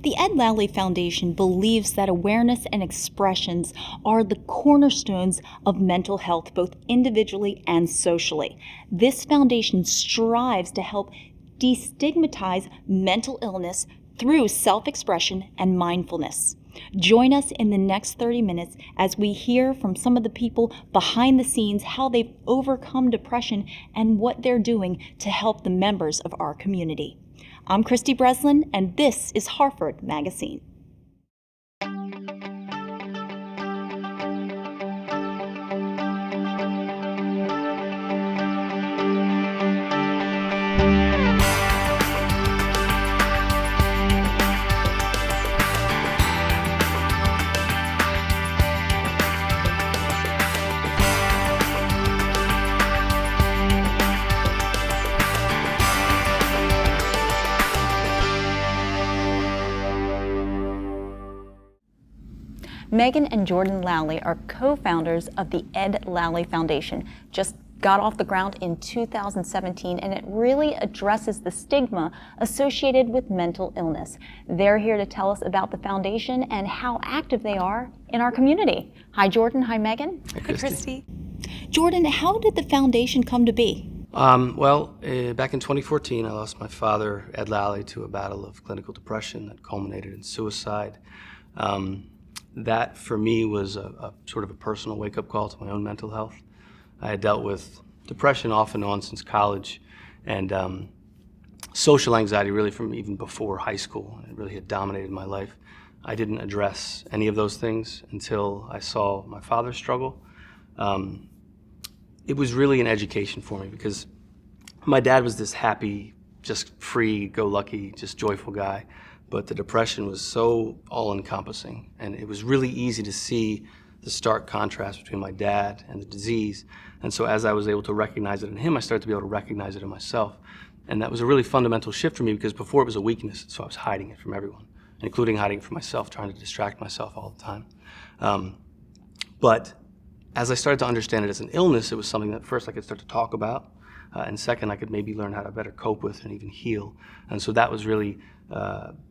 The Ed Lally Foundation believes that awareness and expressions are the cornerstones of mental health, both individually and socially. This foundation strives to help destigmatize mental illness through self-expression and mindfulness. Join us in the next 30 minutes as we hear from some of the people behind the scenes how they've overcome depression and what they're doing to help the members of our community. I'm Kristy Breslin, and this is Harford MagaScene. Megan and Jordan Lally are co-founders of the Ed Lally Foundation. Just got off the ground in 2017, and it really addresses the stigma associated with mental illness. They're here to tell us about the foundation and how active they are in our community. Hi, Jordan. Hi, Megan. Hi, Kristy. Jordan, how did the foundation come to be? Back in 2014, I lost my father, Ed Lally, to a battle of clinical depression that culminated in suicide. That, for me, was a sort of a personal wake-up call to my own mental health. I had dealt with depression off and on since college, and social anxiety really from even before high school. It really had dominated my life. I didn't address any of those things until I saw my father struggle. It was really an education for me because my dad was this happy, just free, go-lucky, just joyful guy. But the depression was so all-encompassing, and it was really easy to see the stark contrast between my dad and the disease. And so as I was able to recognize it in him, I started to be able to recognize it in myself. And that was a really fundamental shift for me because before it was a weakness, so I was hiding it from everyone, including hiding it from myself, trying to distract myself all the time. But as I started to understand it as an illness, it was something that first I could start to talk about, and second, I could maybe learn how to better cope with and even heal. And so that was really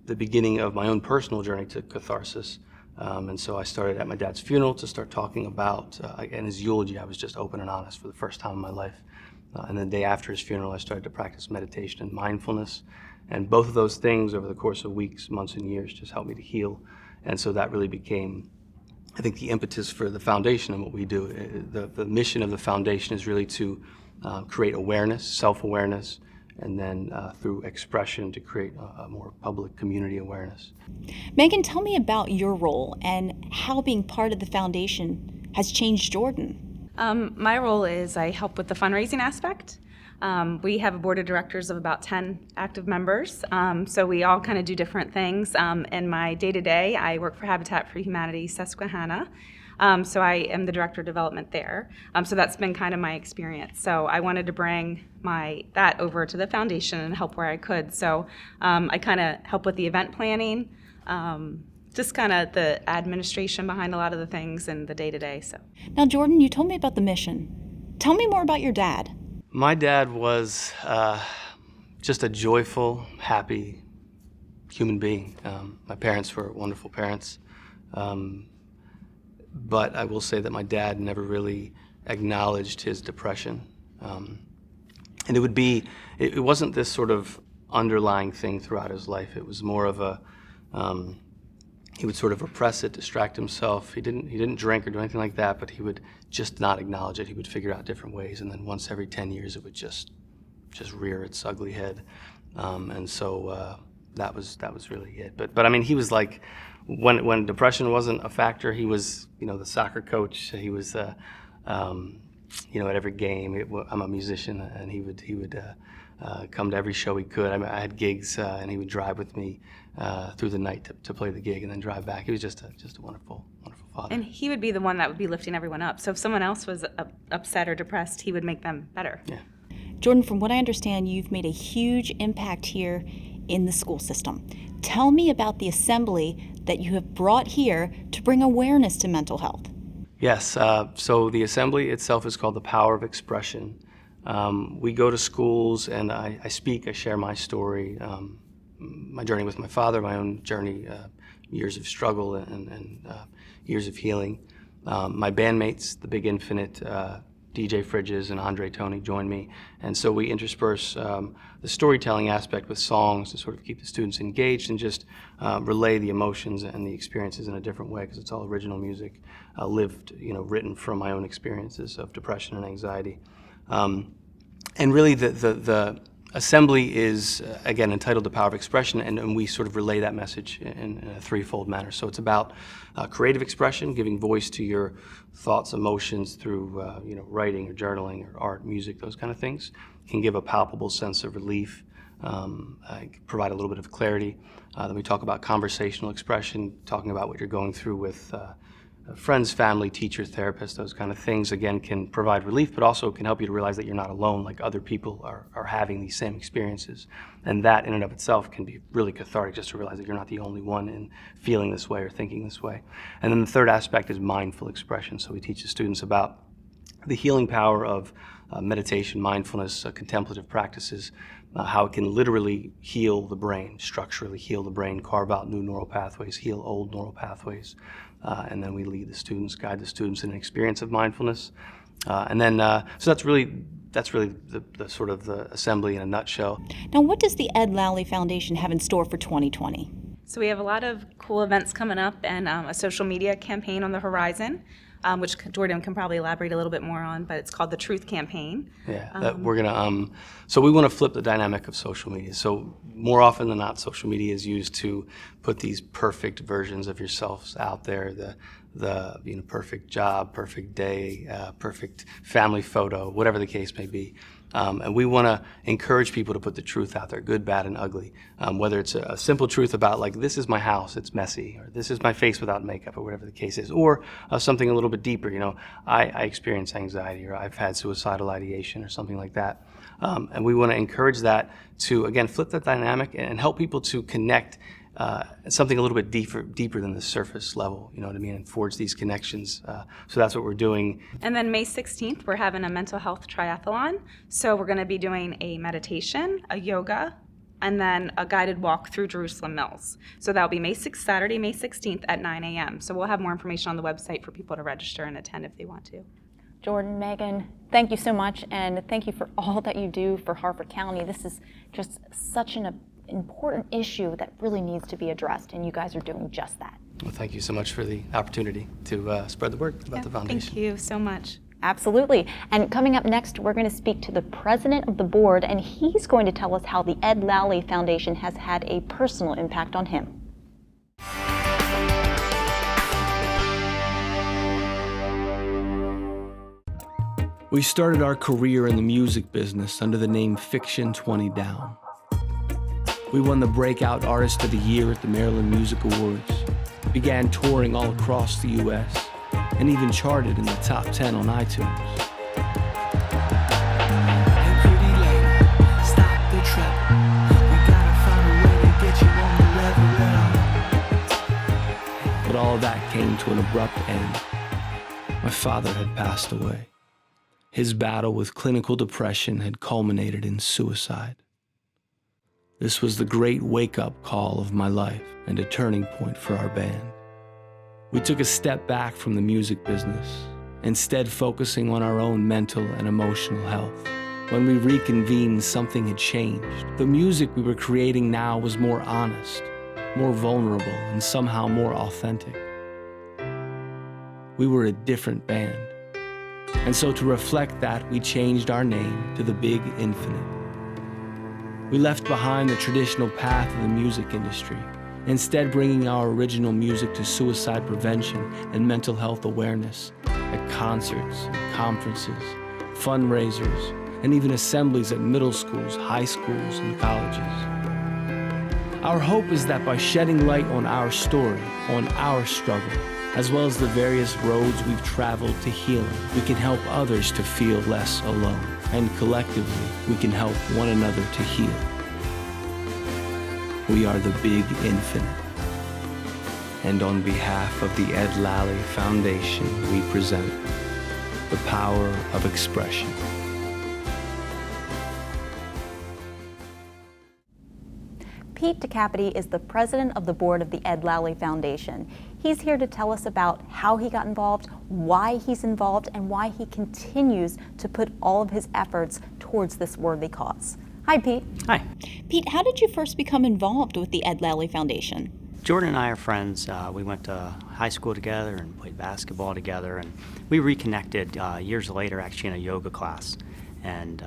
the beginning of my own personal journey to catharsis. And so I started at my dad's funeral to start talking about, in his eulogy, I was just open and honest for the first time in my life. And the day after his funeral, I started to practice meditation and mindfulness. And both of those things over the course of weeks, months, and years just helped me to heal. And so that really became, I think, the impetus for the foundation and what we do. The mission of the foundation is really to create awareness, self-awareness, and then through expression to create a more public community awareness. Megan, tell me about your role and how being part of the foundation has changed Jordan. My role is I help with the fundraising aspect. We have a board of directors of about 10 active members, so we all kind of do different things. In my day-to-day, I work for Habitat for Humanity Susquehanna. So I am the director of development there. So that's been kind of my experience. So I wanted to bring that over to the foundation and help where I could. So I kind of help with the event planning, just kind of the administration behind a lot of the things and the day-to-day. So now, Jordan, you told me about the mission. Tell me more about your dad. My dad was just a joyful, happy human being. My parents were wonderful parents. But I will say that my dad never really acknowledged his depression. And it wasn't this sort of underlying thing throughout his life. It was more of he would sort of repress it, distract himself. He didn't drink or do anything like that, but he would just not acknowledge it. He would figure out different ways, and then once every 10 years it would just rear its ugly head. And so that was really it. But I mean, he was like, when depression wasn't a factor, he was, the soccer coach. He was, at every game. I'm a musician, and he would come to every show he could. I had gigs, and he would drive with me through the night to play the gig and then drive back. He was just a wonderful, wonderful father. And he would be the one that would be lifting everyone up. So if someone else was upset or depressed, he would make them better. Yeah. Jordan, from what I understand, you've made a huge impact here in the school system. Tell me about the assembly that you have brought here to bring awareness to mental health. Yes, so the assembly itself is called the Power of Expression. We go to schools and I speak, I share my story, my journey with my father, my own journey, years of struggle and years of healing. My bandmates, the Big Infinite, DJ Fridges and Andre Tony joined me, and so we intersperse the storytelling aspect with songs to sort of keep the students engaged and just relay the emotions and the experiences in a different way, because it's all original music, lived, written from my own experiences of depression and anxiety. And really the assembly is, again, entitled The Power of Expression, and we sort of relay that message in a threefold manner. So it's about creative expression, giving voice to your thoughts, emotions through writing or journaling or art, music, those kind of things. Can give a palpable sense of relief, provide a little bit of clarity. Then we talk about conversational expression, talking about what you're going through with friends, family, teacher, therapist, those kind of things, again, can provide relief, but also can help you to realize that you're not alone, like other people are having these same experiences. And that in and of itself can be really cathartic, just to realize that you're not the only one in feeling this way or thinking this way. And then the third aspect is mindful expression. So we teach the students about the healing power of meditation, mindfulness, contemplative practices, how it can literally heal the brain, structurally heal the brain, carve out new neural pathways, heal old neural pathways. And then we lead the students, guide the students in an experience of mindfulness. So that's really the sort of the assembly in a nutshell. Now, what does the Ed Lally Foundation have in store for 2020? So we have a lot of cool events coming up and a social media campaign on the horizon, which Jordan can probably elaborate a little bit more on, but it's called the Truth Campaign. Yeah, that we're gonna. So we want to flip the dynamic of social media. So more often than not, social media is used to put these perfect versions of yourselves out there. The perfect job, perfect day, perfect family photo, whatever the case may be. And we want to encourage people to put the truth out there, good, bad, and ugly. Whether it's a simple truth about, like, this is my house, it's messy, or this is my face without makeup, or whatever the case is, or something a little bit deeper. I experience anxiety, or I've had suicidal ideation, or something like that. And we want to encourage that to, again, flip that dynamic and help people to connect something a little bit deeper than the surface level, you know what I mean, and forge these connections. So that's what we're doing. And then May 16th, we're having a mental health triathlon. So we're going to be doing a meditation, a yoga, and then a guided walk through Jerusalem Mills. So that'll be Saturday, May 16th at 9 a.m. So we'll have more information on the website for people to register and attend if they want to. Jordan, Megan, thank you so much, and thank you for all that you do for Harford County. This is just such an important issue that really needs to be addressed, and you guys are doing just that. Well, thank you so much for the opportunity to spread the word about the foundation. Thank you so much. Absolutely. And coming up next, we're going to speak to the president of the board, and he's going to tell us how the Ed Lally Foundation has had a personal impact on him. We started our career in the music business under the name Fiction 20 Down. We won the Breakout Artist of the Year at the Maryland Music Awards, began touring all across the U.S., and even charted in the top 10 on iTunes. Hey pretty lady, stop the trap. We gotta find a way to get you on the level. But all of that came to an abrupt end. My father had passed away. His battle with clinical depression had culminated in suicide. This was the great wake-up call of my life and a turning point for our band. We took a step back from the music business, instead focusing on our own mental and emotional health. When we reconvened, something had changed. The music we were creating now was more honest, more vulnerable, and somehow more authentic. We were a different band. And so to reflect that, we changed our name to The Big Infinite. We left behind the traditional path of the music industry, instead bringing our original music to suicide prevention and mental health awareness at concerts, and conferences, fundraisers, and even assemblies at middle schools, high schools, and colleges. Our hope is that by shedding light on our story, on our struggle, as well as the various roads we've traveled to healing, we can help others to feel less alone, and collectively, we can help one another to heal. We are the Big Infinite. And on behalf of the Ed Lally Foundation, we present the power of expression. Pete DeCapity is the president of the board of the Ed Lally Foundation. He's here to tell us about how he got involved, why he's involved, and why he continues to put all of his efforts towards this worthy cause. Hi, Pete. Hi. Pete, how did you first become involved with the Ed Lally Foundation? Jordan and I are friends. We went to high school together and played basketball together, and we reconnected years later, actually in a yoga class. And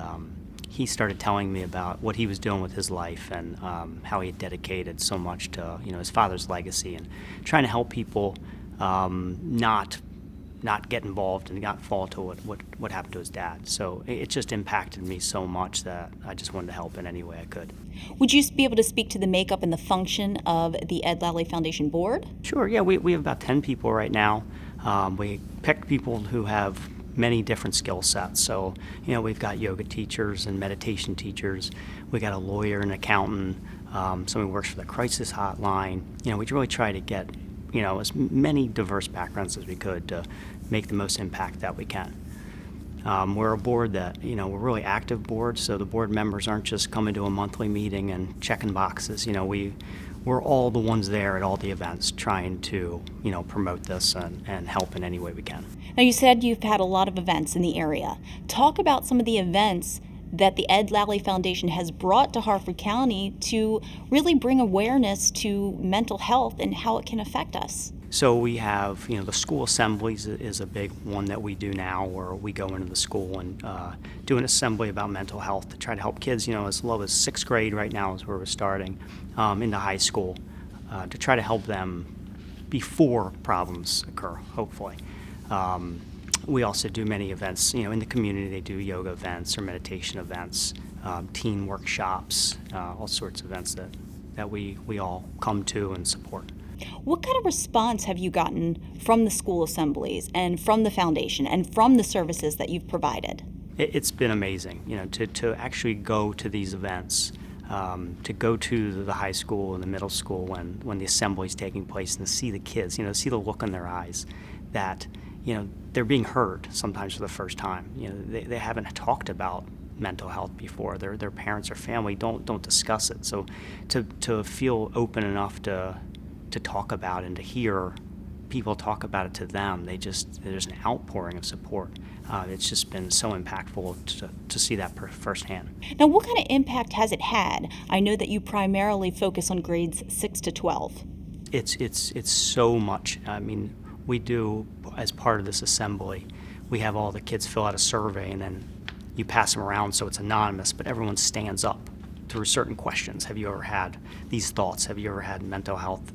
he started telling me about what he was doing with his life and how he had dedicated so much to his father's legacy and trying to help people not get involved and not fall to what happened to his dad. So it just impacted me so much that I just wanted to help in any way I could. Would you be able to speak to the makeup and the function of the Ed Lally Foundation board? Sure, yeah, we have about 10 people right now. We picked people who have many different skill sets. So, we've got yoga teachers and meditation teachers. We got a lawyer, an accountant, someone who works for the crisis hotline. We really try to get, as many diverse backgrounds as we could to make the most impact that we can. We're a board that, we're a really active board, so the board members aren't just coming to a monthly meeting and checking boxes. We're all the ones there at all the events trying to, promote this and help in any way we can. Now, you said you've had a lot of events in the area. Talk about some of the events that the Ed Lally Foundation has brought to Harford County to really bring awareness to mental health and how it can affect us. So we have, the school assemblies is a big one that we do now, where we go into the school and do an assembly about mental health to try to help kids, as low as 6th grade right now is where we're starting, into high school, to try to help them before problems occur, hopefully. We also do many events, in the community. They do yoga events or meditation events, teen workshops, all sorts of events that we all come to and support. What kind of response have you gotten from the school assemblies and from the foundation and from the services that you've provided? It's been amazing, to actually go to these events, to go to the high school and the middle school when the assembly is taking place and to see the kids, see the look in their eyes that, they're being heard sometimes for the first time. They haven't talked about mental health before. Their parents or family don't discuss it. So to feel open enough to talk about and to hear people talk about it to them, there's an outpouring of support. It's just been so impactful to see that firsthand. Now, what kind of impact has it had? I know that you primarily focus on grades 6 to 12. It's so much. I mean, we do, as part of this assembly, we have all the kids fill out a survey and then you pass them around so it's anonymous, but everyone stands up through certain questions. Have you ever had these thoughts? Have you ever had mental health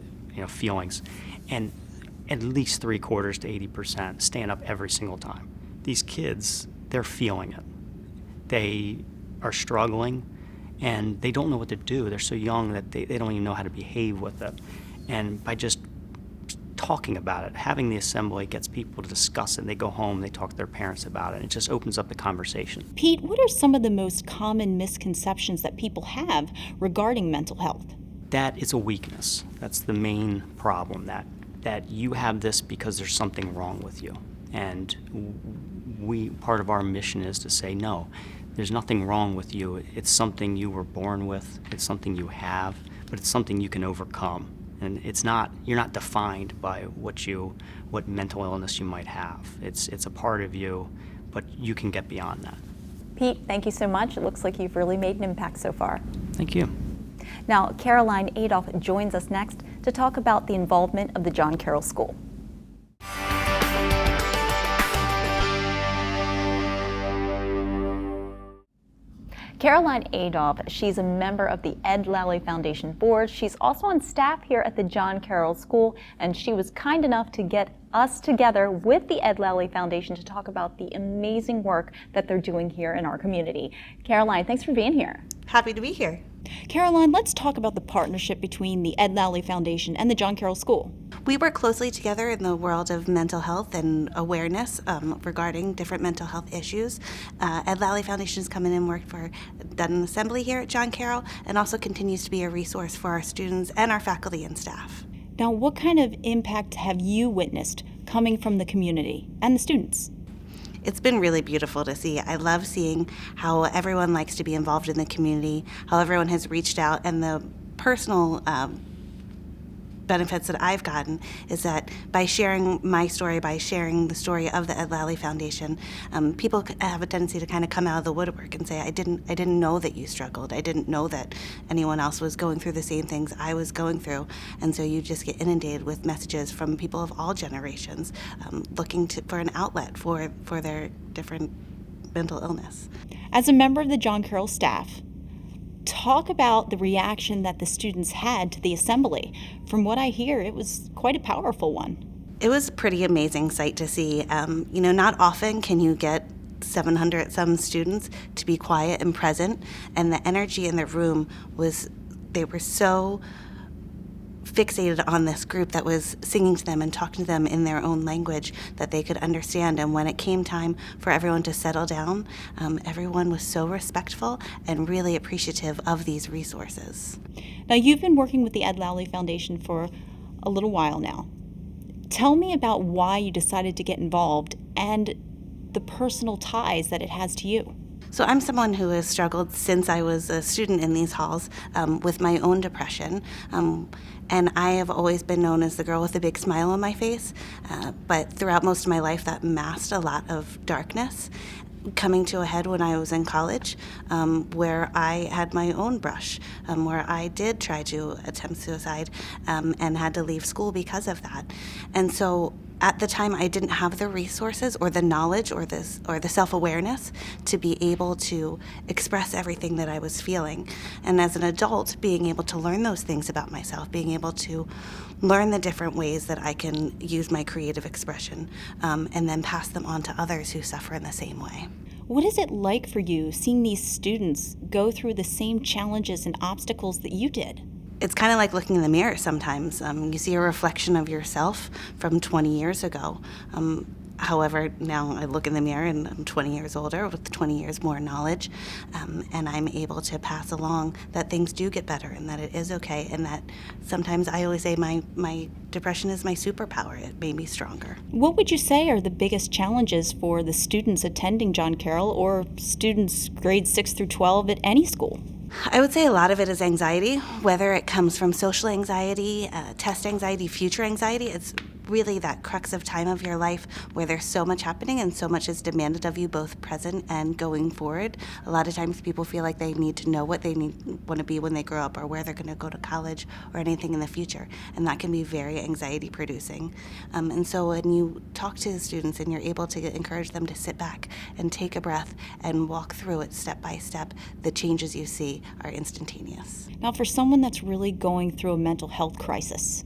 feelings? And at least 3/4 to 80% stand up every single time. These kids, they're feeling it. They are struggling and they don't know what to do. They're so young that they don't even know how to behave with it. And by just talking about it, having the assembly gets people to discuss it, and they go home, they talk to their parents about it, and it just opens up the conversation. Pete, what are some of the most common misconceptions that people have regarding mental health? That is a weakness. That's the main problem, that you have this because there's something wrong with you. And part of our mission is to say, no, there's nothing wrong with you. It's something you were born with, it's something you have, but it's something you can overcome. And you're not defined by what mental illness you might have. It's a part of you, but you can get beyond that. Pete, thank you so much. It looks like you've really made an impact so far. Thank you. Now, Caroline Adolph joins us next to talk about the involvement of the John Carroll School. Caroline Adolph, she's a member of the Ed Lally Foundation board. She's also on staff here at the John Carroll School, and she was kind enough to get us together with the Ed Lally Foundation to talk about the amazing work that they're doing here in our community. Caroline, thanks for being here. Happy to be here. Caroline, let's talk about the partnership between the Ed Lally Foundation and the John Carroll School. We work closely together in the world of mental health and awareness regarding different mental health issues. Ed Lally Foundation has come in and done an assembly here at John Carroll, and also continues to be a resource for our students and our faculty and staff. Now, what kind of impact have you witnessed coming from the community and the students? It's been really beautiful to see. I love seeing how everyone likes to be involved in the community, how everyone has reached out, and the personal benefits that I've gotten is that by sharing my story, by sharing the story of the Ed Lally Foundation, people have a tendency to kind of come out of the woodwork and say, I didn't know that you struggled. I didn't know that anyone else was going through the same things I was going through. And so you just get inundated with messages from people of all generations looking for an outlet for their different mental illness. As a member of the John Carroll staff, talk about the reaction that the students had to the assembly. From what I hear, it was quite a powerful one. It was a pretty amazing sight to see. Not often can you get 700 some students to be quiet and present, and the energy in the room they were so fixated on this group that was singing to them and talking to them in their own language that they could understand. And when it came time for everyone to settle down, everyone was so respectful and really appreciative of these resources. Now, you've been working with the Ed Lally Foundation for a little while now. Tell me about why you decided to get involved and the personal ties that it has to you. So I'm someone who has struggled since I was a student in these halls with my own depression. And I have always been known as the girl with the big smile on my face. But throughout most of my life, that masked a lot of darkness, coming to a head when I was in college, where I had my own brush, where I did try to attempt suicide and had to leave school because of that. And so at the time, I didn't have the resources or the knowledge or the self-awareness to be able to express everything that I was feeling. And as an adult, being able to learn those things about myself, being able to learn the different ways that I can use my creative expression and then pass them on to others who suffer in the same way. What is it like for you seeing these students go through the same challenges and obstacles that you did? It's kind of like looking in the mirror sometimes. You see a reflection of yourself from 20 years ago. However, now I look in the mirror and I'm 20 years older with 20 years more knowledge, and I'm able to pass along that things do get better and that it is okay, and that sometimes I always say my depression is my superpower. It made me stronger. What would you say are the biggest challenges for the students attending John Carroll or students grades 6 through 12 at any school? I would say a lot of it is anxiety, whether it comes from social anxiety, test anxiety, future anxiety. It's really that crux of time of your life where there's so much happening and so much is demanded of you both present and going forward. A lot of times people feel like they need to know what they want to be when they grow up or where they're going to go to college or anything in the future, and that can be very anxiety producing. And so when you talk to the students and you're able to encourage them to sit back and take a breath and walk through it step by step, the changes you see are instantaneous. Now, for someone that's really going through a mental health crisis,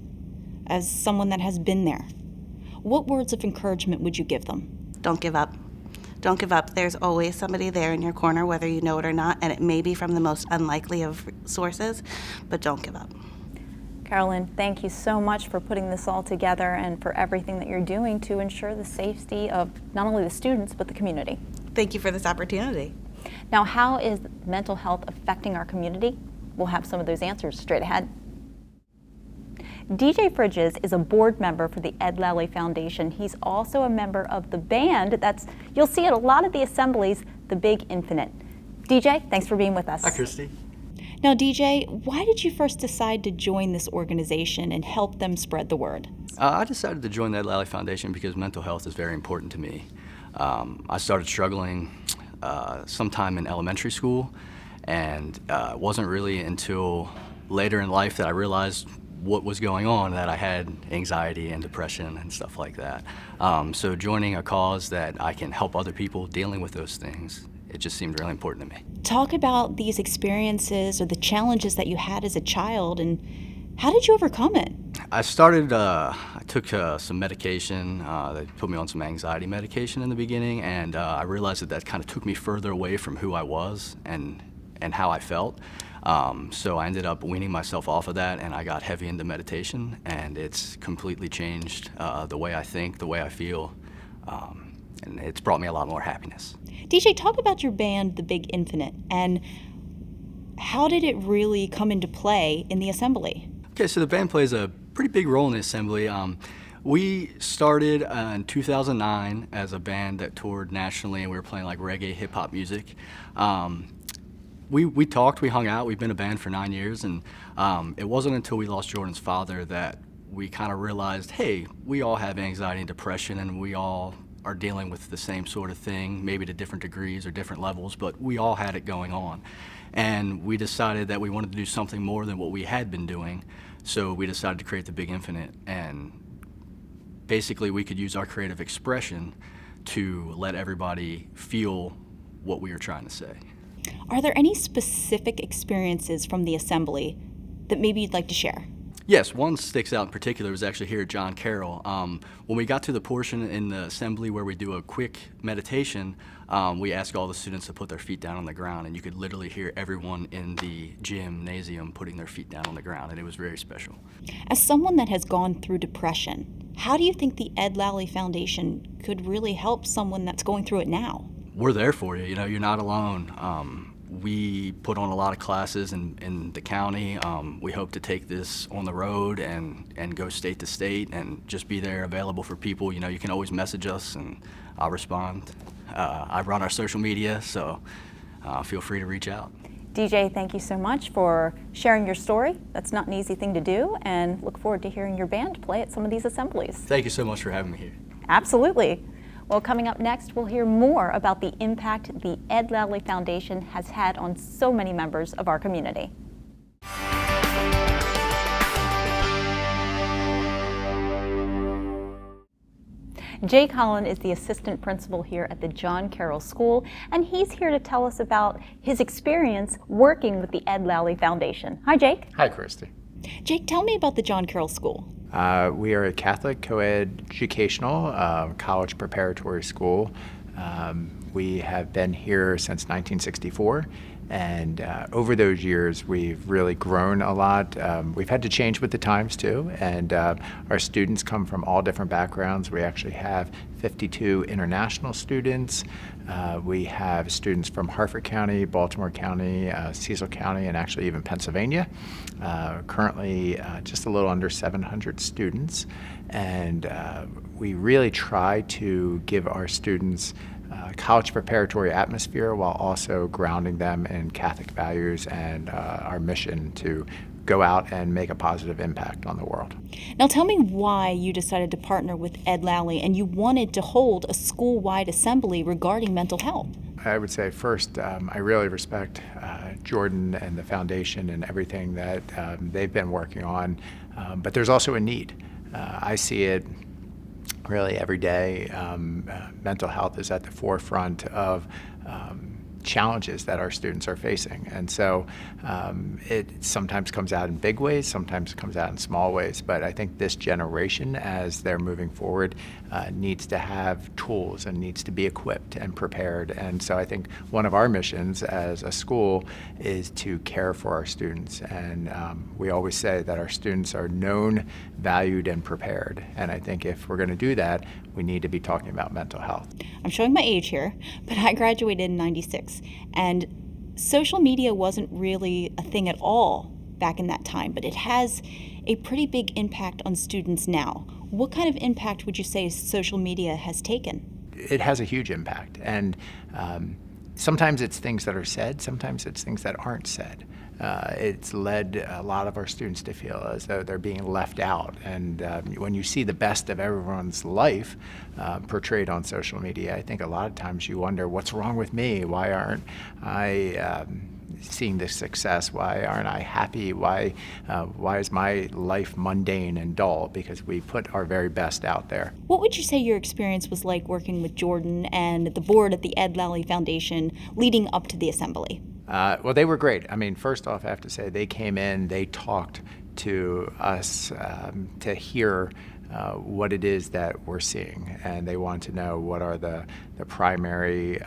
as someone that has been there, what words of encouragement would you give them? Don't give up. Don't give up. There's always somebody there in your corner, whether you know it or not, and it may be from the most unlikely of sources, but don't give up. Carolyn, thank you so much for putting this all together and for everything that you're doing to ensure the safety of not only the students, but the community. Thank you for this opportunity. Now, how is mental health affecting our community? We'll have some of those answers straight ahead. DJ Fridges is a board member for the Ed Lally Foundation. He's also a member of the band you'll see at a lot of the assemblies, the Big Infinite. DJ, thanks for being with us. Hi, Kristy. Now, DJ, why did you first decide to join this organization and help them spread the word? I decided to join the Ed Lally Foundation because mental health is very important to me. I started struggling sometime in elementary school, and it wasn't really until later in life that I realized what was going on, that I had anxiety and depression and stuff like that. So joining a cause that I can help other people dealing with those things, it just seemed really important to me. Talk about these experiences or the challenges that you had as a child, and how did you overcome it? I took some medication. They put me on some anxiety medication in the beginning, and I realized that kind of took me further away from who I was and how I felt. So I ended up weaning myself off of that, and I got heavy into meditation, and it's completely changed the way I think, the way I feel, and it's brought me a lot more happiness. DJ, talk about your band, The Big Infinite, and how did it really come into play in the assembly? Okay, so the band plays a pretty big role in the assembly. We started in 2009 as a band that toured nationally, and we were playing like reggae, hip-hop music. We talked, we hung out, we've been a band for 9 years, and it wasn't until we lost Jordan's father that we kind of realized, hey, we all have anxiety and depression, and we all are dealing with the same sort of thing, maybe to different degrees or different levels, but we all had it going on. And we decided that we wanted to do something more than what we had been doing, so we decided to create the Big Infinite, and basically we could use our creative expression to let everybody feel what we were trying to say. Are there any specific experiences from the assembly that maybe you'd like to share? Yes, one sticks out in particular was actually here at John Carroll. When we got to the portion in the assembly where we do a quick meditation, we asked all the students to put their feet down on the ground, and you could literally hear everyone in the gymnasium putting their feet down on the ground, and it was very special. As someone that has gone through depression, how do you think the Ed Lally Foundation could really help someone that's going through it now? We're there for you. You know, you're not alone. We put on a lot of classes in the county. We hope to take this on the road and go state to state and just be there available for people. You know, you can always message us and I'll respond. I run our social media, so feel free to reach out. DJ, thank you so much for sharing your story. That's not an easy thing to do, and look forward to hearing your band play at some of these assemblies. Thank you so much for having me here. Absolutely. Well, coming up next, we'll hear more about the impact the Ed Lally Foundation has had on so many members of our community. Jake Holland is the assistant principal here at the John Carroll School, and he's here to tell us about his experience working with the Ed Lally Foundation. Hi, Jake. Hi, Kristy. Jake, tell me about the John Carroll School. We are a Catholic co-ed educational college preparatory school. We have been here since 1964, and over those years we've really grown a lot. We've had to change with the times too, and our students come from all different backgrounds. We actually have 52 international students. We have students from Harford County, Baltimore County, Cecil County, and actually even Pennsylvania. Currently just a little under 700 students, and we really try to give our students college preparatory atmosphere while also grounding them in Catholic values and our mission to go out and make a positive impact on the world. Now tell me why you decided to partner with Ed Lally and you wanted to hold a school-wide assembly regarding mental health. I would say first, I really respect Jordan and the foundation and everything that they've been working on, but there's also a need. I see it really every day. Mental health is at the forefront of challenges that our students are facing. And so it sometimes comes out in big ways, sometimes it comes out in small ways, but I think this generation, as they're moving forward, needs to have tools and needs to be equipped and prepared. And so I think one of our missions as a school is to care for our students. And we always say that our students are known, valued, and prepared. And I think if we're going to do that, we need to be talking about mental health. I'm showing my age here, but I graduated in '96, and social media wasn't really a thing at all back in that time, but it has a pretty big impact on students now. What kind of impact would you say social media has taken? It has a huge impact, and sometimes it's things that are said, sometimes it's things that aren't said. It's led a lot of our students to feel as though they're being left out. And when you see the best of everyone's life portrayed on social media, I think a lot of times you wonder, what's wrong with me? Why aren't I seeing this success? Why aren't I happy? Why is my life mundane and dull? Because we put our very best out there. What would you say your experience was like working with Jordan and the board at the Ed Lally Foundation leading up to the assembly? Well, they were great. I mean, first off, I have to say, they came in, they talked to us to hear what it is that we're seeing, and they want to know what are the primary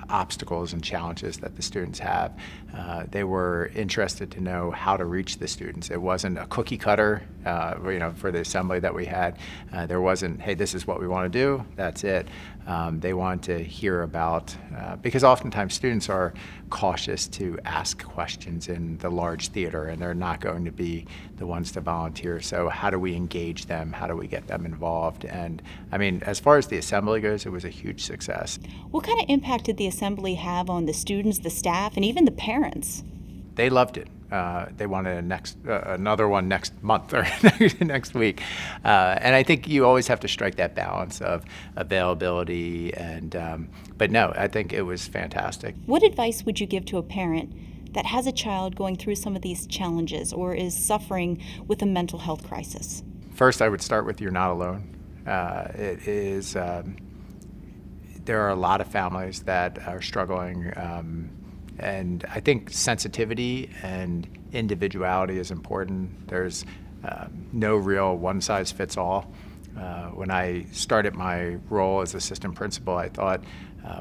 obstacles and challenges that the students have. They were interested to know how to reach the students. It wasn't a cookie cutter, for the assembly that we had. There wasn't, hey, this is what we want to do, that's it. They want to hear about, because oftentimes students are cautious to ask questions in the large theater, and they're not going to be the ones to volunteer. So how do we engage them? How do we get them involved? And I mean, as far as the assembly goes, it was a huge success. What kind of impact did the assembly have on the students, the staff, and even the parents? They loved it. They wanted another one next month or next week. And I think you always have to strike that balance of availability but no, I think it was fantastic. What advice would you give to a parent that has a child going through some of these challenges or is suffering with a mental health crisis? First, I would start with you're not alone. There are a lot of families that are struggling, and I think sensitivity and individuality is important. There's no real one-size-fits-all. When I started my role as assistant principal, I thought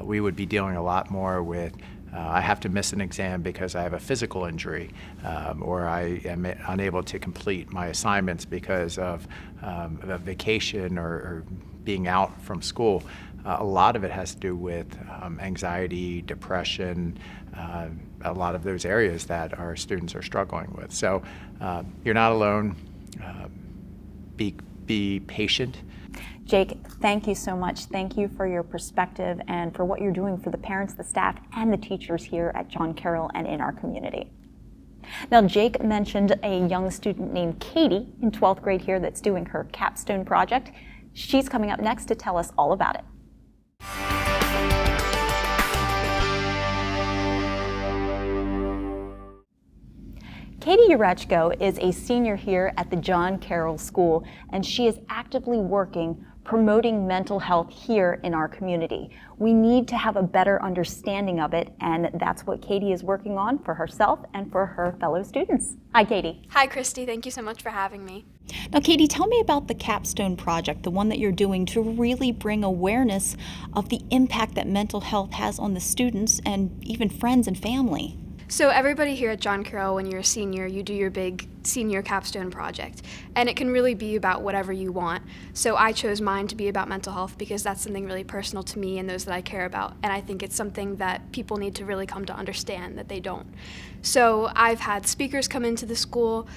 we would be dealing a lot more with I have to miss an exam because I have a physical injury, or I am unable to complete my assignments because of a vacation or being out from school. A lot of it has to do with anxiety, depression, a lot of those areas that our students are struggling with. So you're not alone. Be patient. Jake, thank you so much. Thank you for your perspective and for what you're doing for the parents, the staff, and the teachers here at John Carroll and in our community. Now, Jake mentioned a young student named Katie in 12th grade here that's doing her capstone project. She's coming up next to tell us all about it. Katie Urechko is a senior here at the John Carroll School, and she is actively working promoting mental health here in our community. We need to have a better understanding of it, and that's what Katie is working on for herself and for her fellow students. Hi, Katie. Hi, Kristy. Thank you so much for having me. Now, Katie, tell me about the capstone project, the one that you're doing to really bring awareness of the impact that mental health has on the students and even friends and family. So everybody here at John Carroll, when you're a senior, you do your big senior capstone project, and it can really be about whatever you want. So I chose mine to be about mental health because that's something really personal to me and those that I care about, and I think it's something that people need to really come to understand that they don't. So I've had speakers come into the school.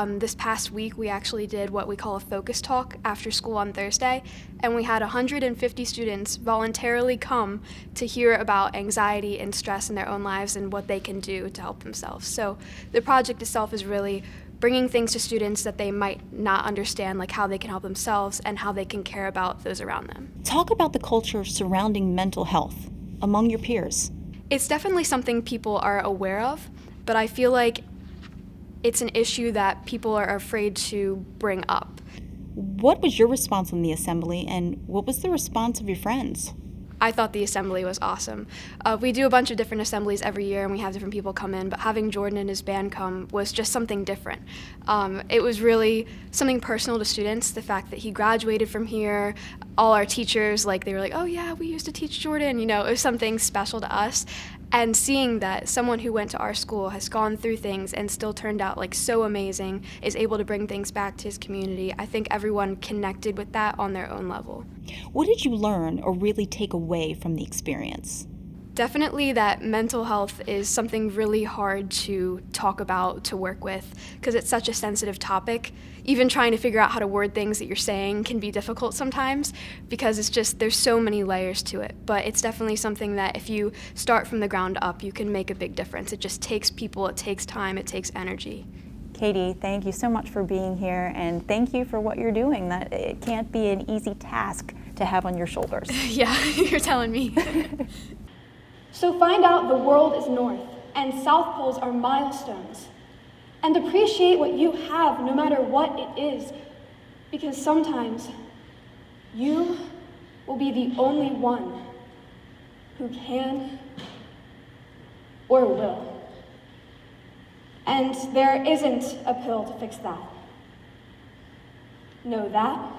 This past week we actually did what we call a focus talk after school on Thursday, and we had 150 students voluntarily come to hear about anxiety and stress in their own lives and what they can do to help themselves. So the project itself is really bringing things to students that they might not understand, like how they can help themselves and how they can care about those around them. Talk about the culture surrounding mental health among your peers. It's definitely something people are aware of, but I feel like it's an issue that people are afraid to bring up. What was your response in the assembly, and what was the response of your friends? I thought the assembly was awesome. We do a bunch of different assemblies every year, and we have different people come in, but having Jordan and his band come was just something different. It was really something personal to students, the fact that he graduated from here. All our teachers, they were like, oh yeah, we used to teach Jordan. It was something special to us. And seeing that someone who went to our school has gone through things and still turned out so amazing, is able to bring things back to his community, I think everyone connected with that on their own level. What did you learn or really take away from the experience? Definitely that mental health is something really hard to talk about, to work with, because it's such a sensitive topic. Even trying to figure out how to word things that you're saying can be difficult sometimes, because there's so many layers to it. But it's definitely something that if you start from the ground up, you can make a big difference. It just takes people, it takes time, it takes energy. Katie, thank you so much for being here, and thank you for what you're doing. That it can't be an easy task to have on your shoulders. Yeah, you're telling me. So find out the world is north and south poles are milestones, and appreciate what you have no matter what it is, because sometimes you will be the only one who can or will. And there isn't a pill to fix that. No, that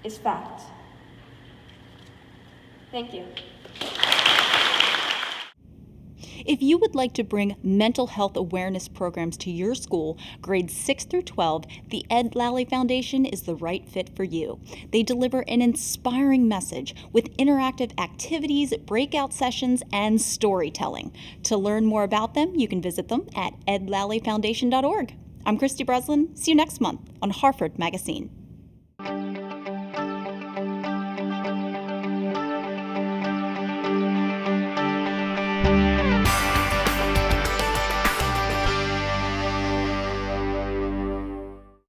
is fact. Thank you. If you would like to bring mental health awareness programs to your school, grades 6 through 12, the Ed Lally Foundation is the right fit for you. They deliver an inspiring message with interactive activities, breakout sessions, and storytelling. To learn more about them, you can visit them at edlallyfoundation.org. I'm Kristy Breslin. See you next month on Harford MagaScene.